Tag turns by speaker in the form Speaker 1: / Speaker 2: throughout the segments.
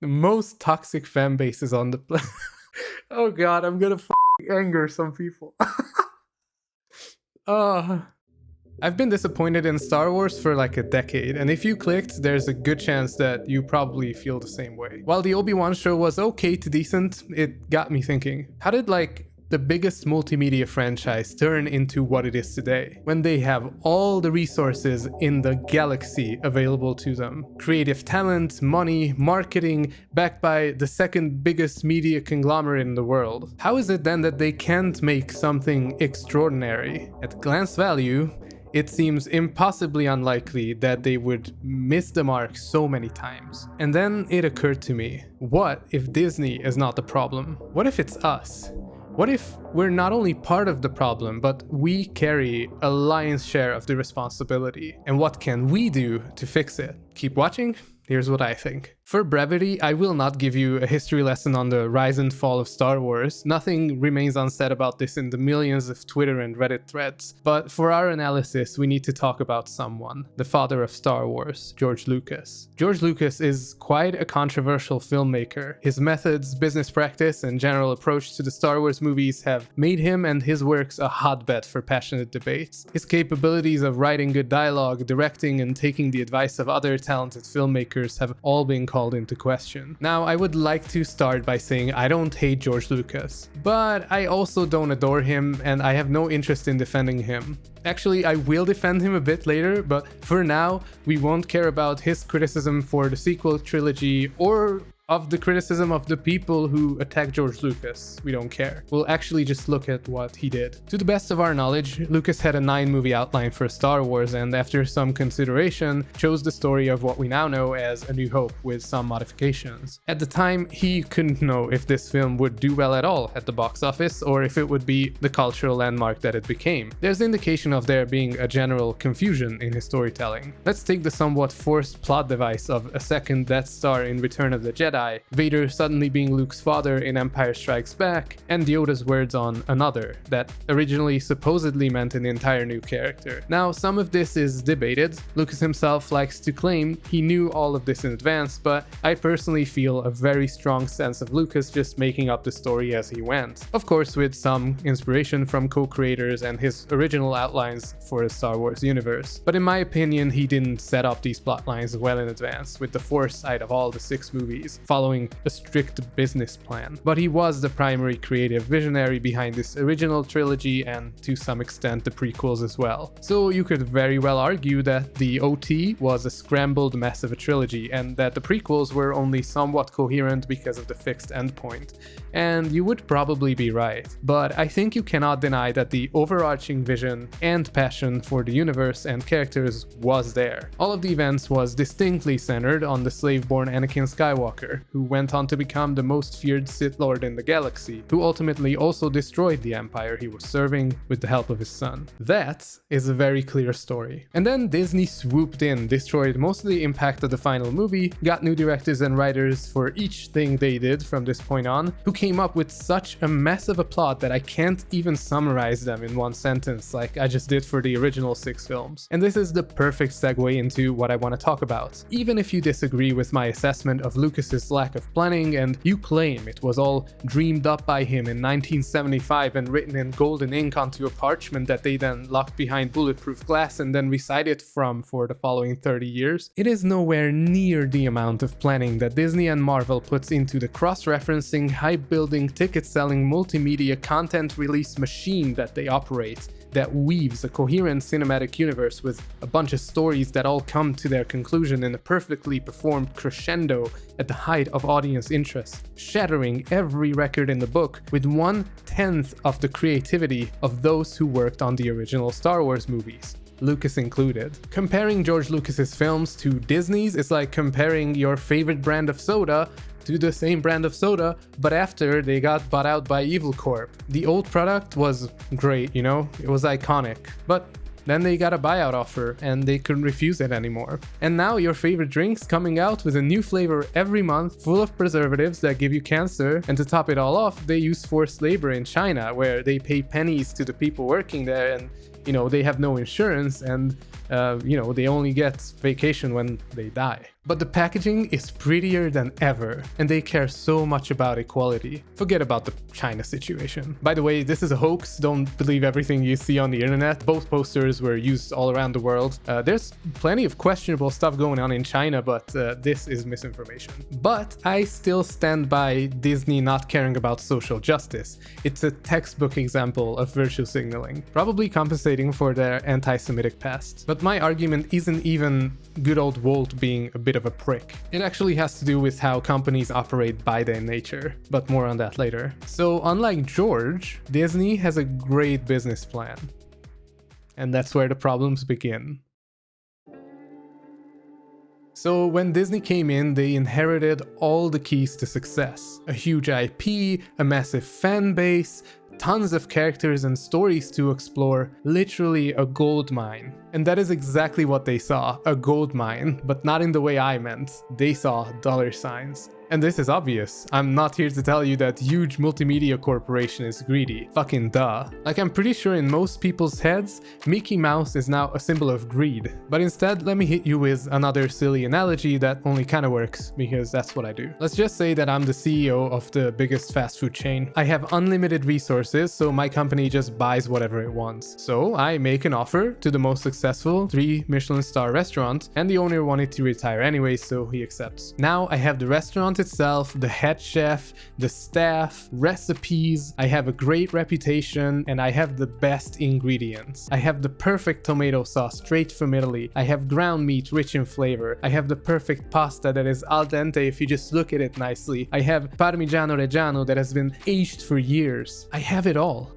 Speaker 1: The most toxic fan bases on the planet. Oh god, I'm gonna anger some people. uh, I've been disappointed in Star Wars for like a decade, and if you clicked, there's a good chance that you probably feel the same way. While the Obi-Wan show was okay to decent, it got me thinking, how did like the biggest multimedia franchise turn into what it is today, when they have all the resources in the galaxy available to them? Creative talent, money, marketing, backed by the second biggest media conglomerate in the world. How is it then that they can't make something extraordinary? At glance value, it seems impossibly unlikely that they would miss the mark so many times. And then it occurred to me, what if Disney is not the problem? What if it's us? What if we're not only part of the problem, but we carry a lion's share of the responsibility? And what can we do to fix it? Keep watching, here's what I think. For brevity, I will not give you a history lesson on the rise and fall of Star Wars. Nothing remains unsaid about this in the millions of Twitter and Reddit threads. But for our analysis, we need to talk about someone, the father of Star Wars, George Lucas. George Lucas is quite a controversial filmmaker. His methods, business practice, and general approach to the Star Wars movies have made him and his works a hotbed for passionate debates. His capabilities of writing good dialogue, directing, and taking the advice of other talented filmmakers have all been called into question. Now, I would like to start by saying I don't hate George Lucas, but I also don't adore him, and I have no interest in defending him. Actually, I will defend him a bit later, but for now, we won't care about his criticism for the sequel trilogy or of the criticism of the people who attacked George Lucas. We don't care. We'll actually just look at what he did. To the best of our knowledge, Lucas had a 9-movie outline for Star Wars, and after some consideration, chose the story of what we now know as A New Hope with some modifications. At the time, he couldn't know if this film would do well at all at the box office, or if it would be the cultural landmark that it became. There's indication of there being a general confusion in his storytelling. Let's take the somewhat forced plot device of a second Death Star in Return of the Jedi, Vader suddenly being Luke's father in Empire Strikes Back, and Yoda's words on another, that originally supposedly meant an entire new character. Now, some of this is debated. Lucas himself likes to claim he knew all of this in advance, but I personally feel a very strong sense of Lucas just making up the story as he went. Of course, with some inspiration from co-creators and his original outlines for the Star Wars universe. But in my opinion, he didn't set up these plotlines well in advance, with the foresight of all the 6 movies, following a strict business plan. But he was the primary creative visionary behind this original trilogy and to some extent the prequels as well. So you could very well argue that the OT was a scrambled mess of a trilogy and that the prequels were only somewhat coherent because of the fixed endpoint. And you would probably be right. But I think you cannot deny that the overarching vision and passion for the universe and characters was there. All of the events was distinctly centered on the slave-born Anakin Skywalker, who went on to become the most feared Sith Lord in the galaxy, who ultimately also destroyed the Empire he was serving with the help of his son. That is a very clear story. And then Disney swooped in, destroyed most of the impact of the final movie, got new directors and writers for each thing they did from this point on, who came up with such a mess of a plot that I can't even summarize them in one sentence like I just did for the original 6 films. And this is the perfect segue into what I want to talk about. Even if you disagree with my assessment of Lucas's lack of planning and you claim it was all dreamed up by him in 1975 and written in golden ink onto a parchment that they then locked behind bulletproof glass and then recited from for the following 30 years, it is nowhere near the amount of planning that Disney and Marvel puts into the cross-referencing, hype-building, ticket-selling, multimedia content release machine that they operate, that weaves a coherent cinematic universe with a bunch of stories that all come to their conclusion in a perfectly performed crescendo at the height of audience interest, shattering every record in the book with 1/10 of the creativity of those who worked on the original Star Wars movies, Lucas included. Comparing George Lucas's films to Disney's is like comparing your favorite brand of soda to the same brand of soda, but after they got bought out by Evil Corp. The old product was great, you know, it was iconic, but then they got a buyout offer and they couldn't refuse it anymore. And now your favorite drink's coming out with a new flavor every month, full of preservatives that give you cancer, and to top it all off, they use forced labor in China, where they pay pennies to the people working there, and they have no insurance, and they only get vacation when they die. But the packaging is prettier than ever, and they care so much about equality. Forget about the China situation. By the way, this is a hoax. Don't believe everything you see on the internet. Both posters were used all around the world. There's plenty of questionable stuff going on in China, but this is misinformation. But I still stand by Disney not caring about social justice. It's a textbook example of virtue signaling, probably compensating for their anti-Semitic past. But my argument isn't even good old Walt being a bit of a prick. It actually has to do with how companies operate by their nature, but more on that later. So unlike George, Disney has a great business plan. And that's where the problems begin. So when Disney came in, they inherited all the keys to success. A huge IP, a massive fan base, tons of characters and stories to explore, literally a gold mine. And that is exactly what they saw, a gold mine, but not in the way I meant. They saw dollar signs. And this is obvious. I'm not here to tell you that huge multimedia corporation is greedy. Fucking duh. Like, I'm pretty sure in most people's heads, Mickey Mouse is now a symbol of greed. But instead, let me hit you with another silly analogy that only kinda works, because that's what I do. Let's just say that I'm the CEO of the biggest fast food chain. I have unlimited resources, so my company just buys whatever it wants. So I make an offer to the most successful 3 Michelin star restaurant, and the owner wanted to retire anyway, so he accepts. Now I have the restaurant itself, the head chef, the staff, recipes, I have a great reputation, and I have the best ingredients. I have the perfect tomato sauce straight from Italy. I have ground meat rich in flavor. I have the perfect pasta that is al dente if you just look at it nicely. I have Parmigiano Reggiano that has been aged for years. I have it all.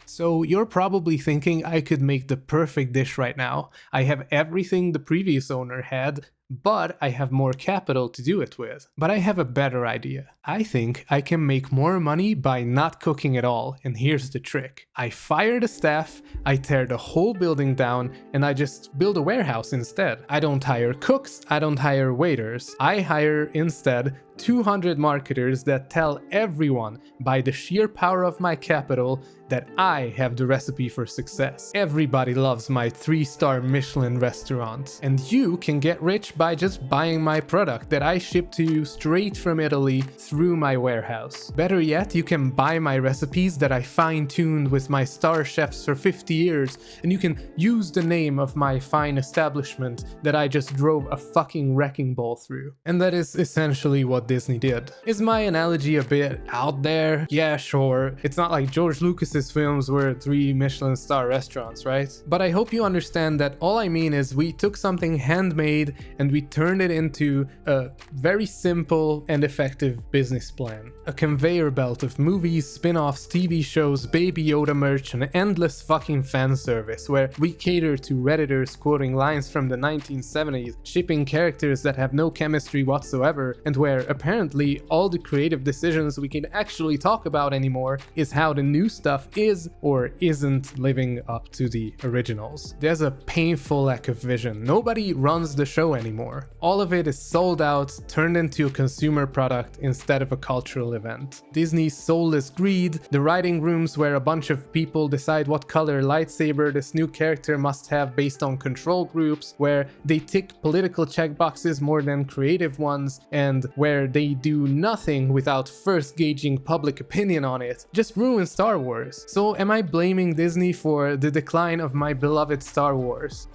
Speaker 1: So you're probably thinking I could make the perfect dish right now. I have everything the previous owner had, but I have more capital to do it with. But I have a better idea. I think I can make more money by not cooking at all, and here's the trick. I fire the staff, I tear the whole building down, and I just build a warehouse instead. I don't hire cooks, I don't hire waiters. I hire instead 200 marketers that tell everyone by the sheer power of my capital that I have the recipe for success. Everybody loves my 3-star Michelin restaurant, and you can get rich by just buying my product that I ship to you straight from Italy through my warehouse. Better yet, you can buy my recipes that I fine-tuned with my star chefs for 50 years, and you can use the name of my fine establishment that I just drove a fucking wrecking ball through. And that is essentially what Disney did. Is my analogy a bit out there? Yeah, sure. It's not like George Lucas's films were 3 Michelin star restaurants, right? But I hope you understand that all I mean is we took something handmade and we turned it into a very simple and effective business plan. A conveyor belt of movies, spin-offs, TV shows, Baby Yoda merch, and endless fucking fan service where we cater to Redditors quoting lines from the 1970s, shipping characters that have no chemistry whatsoever, and where apparently all the creative decisions we can actually talk about anymore is how the new stuff is or isn't living up to the originals. There's a painful lack of vision. Nobody runs the show anymore. All of it is sold out, turned into a consumer product instead of a cultural event. Disney's soulless greed, the writing rooms where a bunch of people decide what color lightsaber this new character must have based on control groups, where they tick political checkboxes more than creative ones, and where they do nothing without first gauging public opinion on it, just ruin Star Wars. So am I blaming Disney for the decline of my beloved Star Wars?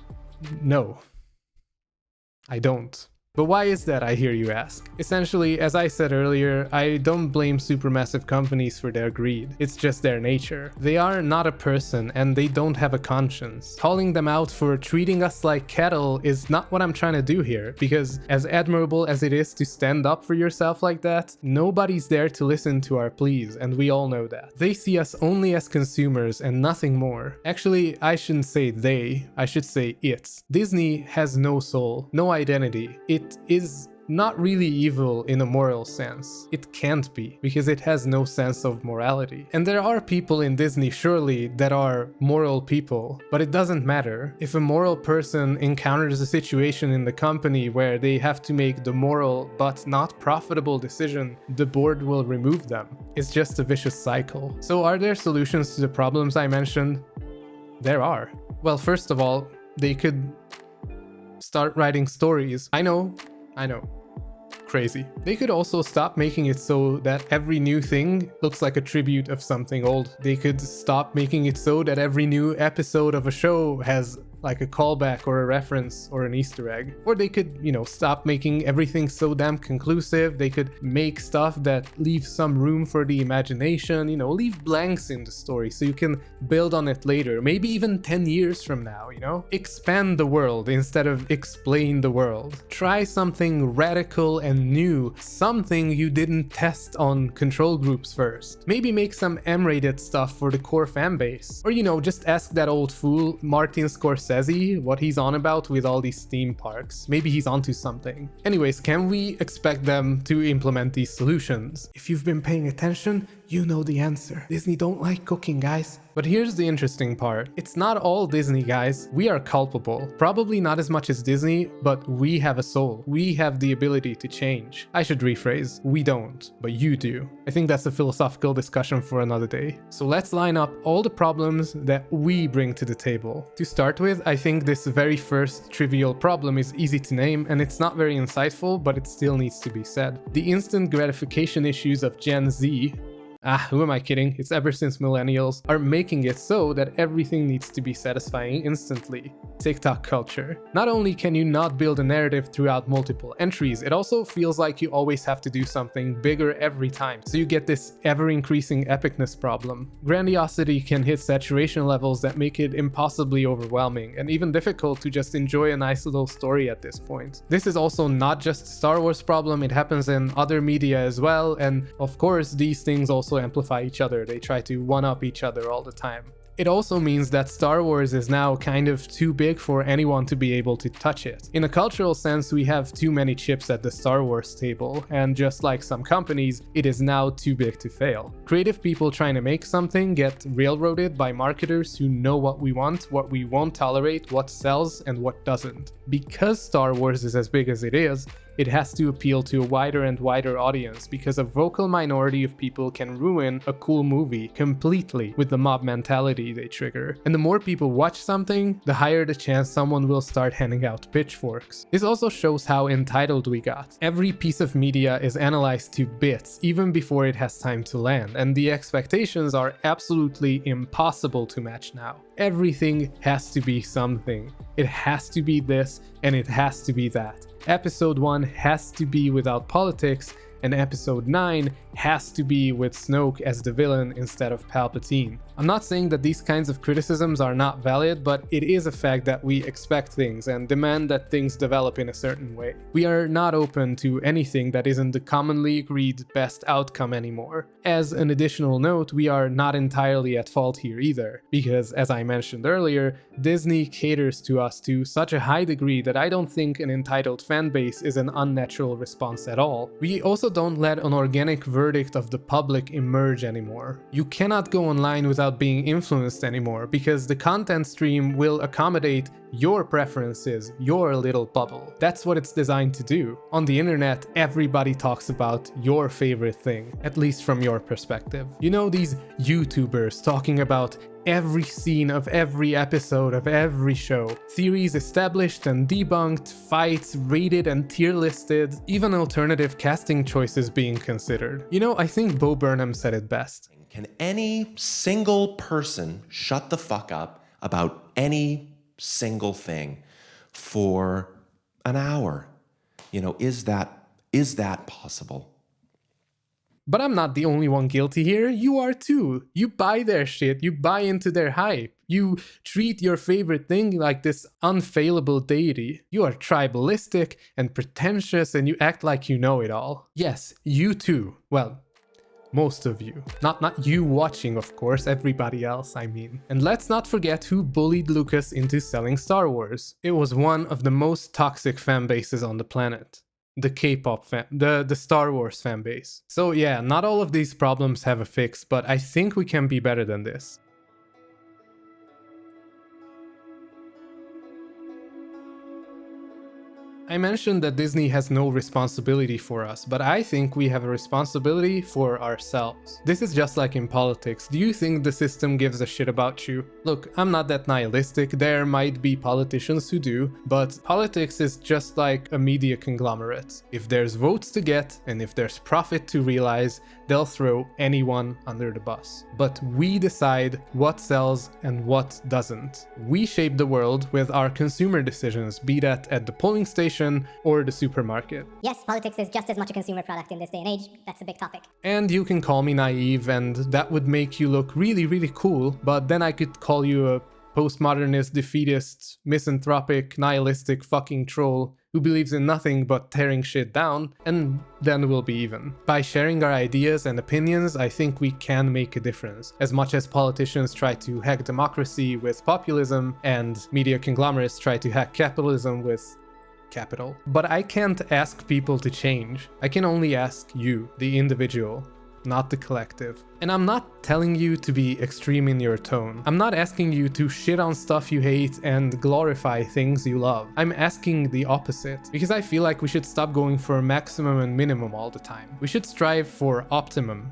Speaker 1: No, I don't. But why is that, I hear you ask? Essentially, as I said earlier, I don't blame supermassive companies for their greed. It's just their nature. They are not a person and they don't have a conscience. Calling them out for treating us like cattle is not what I'm trying to do here, because as admirable as it is to stand up for yourself like that, nobody's there to listen to our pleas, and we all know that. They see us only as consumers and nothing more. Actually, I shouldn't say they, I should say it. Disney has no soul, no identity. It is not really evil in a moral sense. It can't be, because it has no sense of morality. And there are people in Disney, surely, that are moral people, but it doesn't matter. If a moral person encounters a situation in the company where they have to make the moral but not profitable decision, the board will remove them. It's just a vicious cycle. So are there solutions to the problems I mentioned? There are. Well, first of all, they could start writing stories. I know, I know. Crazy. They could also stop making it so that every new thing looks like a tribute of something old. They could stop making it so that every new episode of a show has like a callback or a reference or an Easter egg. Or they could, stop making everything so damn conclusive. They could make stuff that leaves some room for the imagination, leave blanks in the story so you can build on it later, maybe even 10 years from now, Expand the world instead of explain the world. Try something radical and new, something you didn't test on control groups first. Maybe make some M-rated stuff for the core fanbase. Or, just ask that old fool, Martin Scorsese, what he's on about with all these theme parks. Maybe he's onto something. Anyways, can we expect them to implement these solutions? If you've been paying attention, you know the answer. Disney don't like cooking, guys. But here's the interesting part. It's not all Disney, guys. We are culpable. Probably not as much as Disney, but we have a soul. We have the ability to change. I should rephrase. We don't, but you do. I think that's a philosophical discussion for another day. So let's line up all the problems that we bring to the table. To start with, I think this very first trivial problem is easy to name, and it's not very insightful, but it still needs to be said. The instant gratification issues of Gen Z, who am I kidding? It's ever since millennials are making it so that everything needs to be satisfying instantly. TikTok culture. Not only can you not build a narrative throughout multiple entries, it also feels like you always have to do something bigger every time. So you get this ever-increasing epicness problem. Grandiosity can hit saturation levels that make it impossibly overwhelming and even difficult to just enjoy a nice little story at this point. This is also not just a Star Wars problem, it happens in other media as well, and of course these things also amplify each other. They try to one-up each other all the time. It also means that Star Wars is now kind of too big for anyone to be able to touch it. In a cultural sense, we have too many chips at the Star Wars table, and just like some companies, it is now too big to fail. Creative people trying to make something get railroaded by marketers who know what we want, what we won't tolerate, what sells, and what doesn't. Because Star Wars is as big as it is, it has to appeal to a wider and wider audience because a vocal minority of people can ruin a cool movie completely with the mob mentality they trigger. And the more people watch something, the higher the chance someone will start handing out pitchforks. This also shows how entitled we got. Every piece of media is analyzed to bits even before it has time to land, and the expectations are absolutely impossible to match now. Everything has to be something. It has to be this, and it has to be that. Episode 1 has to be without politics, and Episode 9 has to be with Snoke as the villain instead of Palpatine. I'm not saying that these kinds of criticisms are not valid, but it is a fact that we expect things and demand that things develop in a certain way. We are not open to anything that isn't the commonly agreed best outcome anymore. As an additional note, we are not entirely at fault here either, because as I mentioned earlier, Disney caters to us to such a high degree that I don't think an entitled fanbase is an unnatural response at all. We also don't let an organic verdict of the public emerge anymore. You cannot go online without being influenced anymore, because the content stream will accommodate your preferences, your little bubble. That's what it's designed to do. On the internet, everybody talks about your favorite thing, at least from your perspective. You know, these YouTubers talking about every scene of every episode of every show, theories established and debunked, fights rated and tier listed, even alternative casting choices being considered. You know, I think Bo Burnham said it best.
Speaker 2: Can any single person shut the fuck up about any single thing for an hour? You know, is that possible?
Speaker 1: But I'm not the only one guilty here, you are too. You buy their shit, you buy into their hype. You treat your favorite thing like this unfailable deity. You are tribalistic and pretentious and you act like you know it all. Yes, you too. Well, most of you. Not you watching, of course, everybody else, I mean. And let's not forget who bullied Lucas into selling Star Wars. It was one of the most toxic fan bases on the planet. The K-pop fan, the Star Wars fan base. So yeah, not all of these problems have a fix, but I think we can be better than this. I mentioned that Disney has no responsibility for us, but I think we have a responsibility for ourselves. This is just like in politics. Do you think the system gives a shit about you? Look, I'm not that nihilistic, there might be politicians who do, but politics is just like a media conglomerate. If there's votes to get, and if there's profit to realize, they'll throw anyone under the bus. But we decide what sells and what doesn't. We shape the world with our consumer decisions, be that at the polling station or the supermarket.
Speaker 3: Yes, politics is just as much a consumer product in this day and age. That's a big topic.
Speaker 1: And you can call me naive, and that would make you look really, really cool, but then I could call you a postmodernist, defeatist, misanthropic, nihilistic fucking troll who believes in nothing but tearing shit down, and then we'll be even. By sharing our ideas and opinions, I think we can make a difference. As much as politicians try to hack democracy with populism, and media conglomerates try to hack capitalism with capital. But I can't ask people to change. I can only ask you, the individual, not the collective. And I'm not telling you to be extreme in your tone. I'm not asking you to shit on stuff you hate and glorify things you love. I'm asking the opposite, because I feel like we should stop going for maximum and minimum all the time. We should strive for optimum.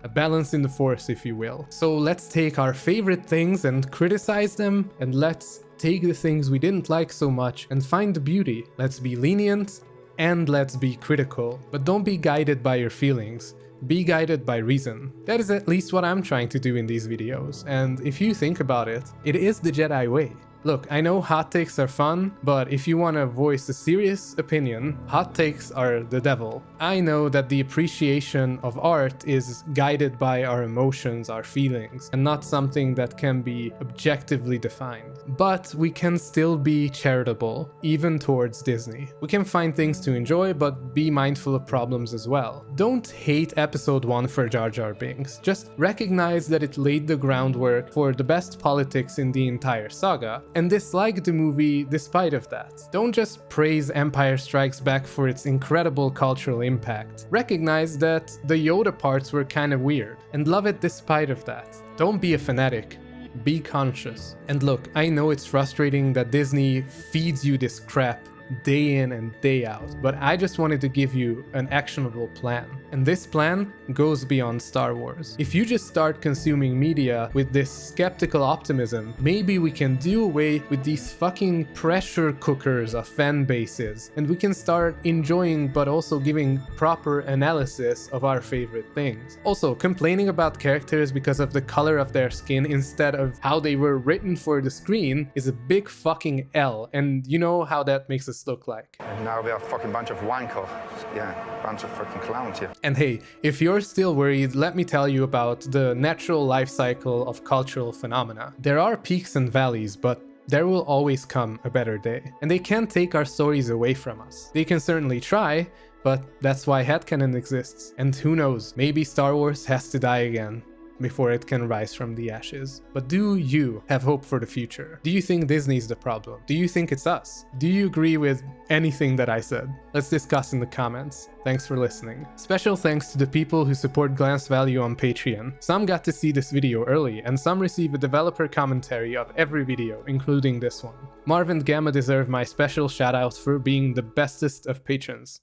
Speaker 1: A balance in the force, if you will. So let's take our favorite things and criticize them, and let's take the things we didn't like so much and find the beauty. Let's be lenient and let's be critical, but don't be guided by your feelings. Be guided by reason. That is at least what I'm trying to do in these videos, and if you think about it, it is the Jedi way. Look, I know hot takes are fun, but if you want to voice a serious opinion, hot takes are the devil. I know that the appreciation of art is guided by our emotions, our feelings, and not something that can be objectively defined. But we can still be charitable, even towards Disney. We can find things to enjoy, but be mindful of problems as well. Don't hate episode 1 for Jar Jar Binks. Just recognize that it laid the groundwork for the best politics in the entire saga, and dislike the movie despite of that. Don't just praise Empire Strikes Back for its incredible cultural impact. Recognize that the Yoda parts were kind of weird, and love it despite of that. Don't be a fanatic. Be conscious. And look, I know it's frustrating that Disney feeds you this crap day in and day out, but I just wanted to give you an actionable plan. And this plan goes beyond Star Wars. If you just start consuming media with this skeptical optimism, maybe we can do away with these fucking pressure cookers of fan bases, and we can start enjoying but also giving proper analysis of our favorite things. Also, complaining about characters because of the color of their skin instead of how they were written for the screen is a big fucking L, and you know how that makes us look like.
Speaker 4: And now we are a fucking bunch of wankers. Yeah, bunch of fucking clowns here.
Speaker 1: And hey, if you're still worried, let me tell you about the natural life cycle of cultural phenomena. There are peaks and valleys, but there will always come a better day. And they can't take our stories away from us. They can certainly try, but that's why headcanon exists. And who knows, maybe Star Wars has to die again before it can rise from the ashes. But do you have hope for the future? Do you think Disney's the problem? Do you think it's us? Do you agree with anything that I said? Let's discuss in the comments. Thanks for listening. Special thanks to the people who support Glance Value on Patreon. Some got to see this video early, and some receive a developer commentary of every video, including this one. Marv and Gamma deserve my special shout out for being the bestest of patrons.